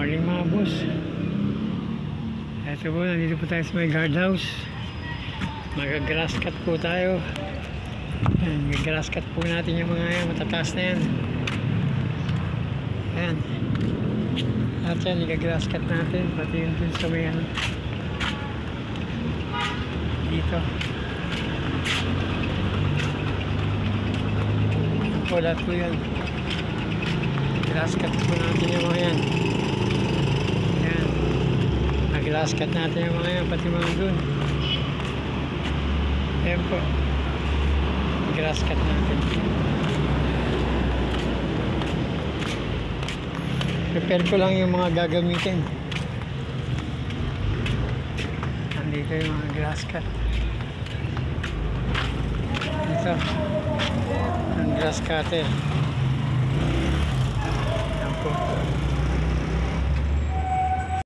Morning mga boss. Ito po, nandito po tayo sa may guardhouse. Mag-grass cut po tayo. Mag-grass cut po natin yung mga yan, matataas na yan. Ayan. At yan, i-grass cut natin. Pati yun dun sa may ano. Dito. Yan po, lahat po yan. Grass cut po natin yung mga yan. Ayan. Mag-grass cut natin yung mga yan, pati mga dun. Ayan po. Grass cut natin. Prepare ko lang yung mga gagamitin. Nandito yung mga grass cut. Dito. Ang grass cutter.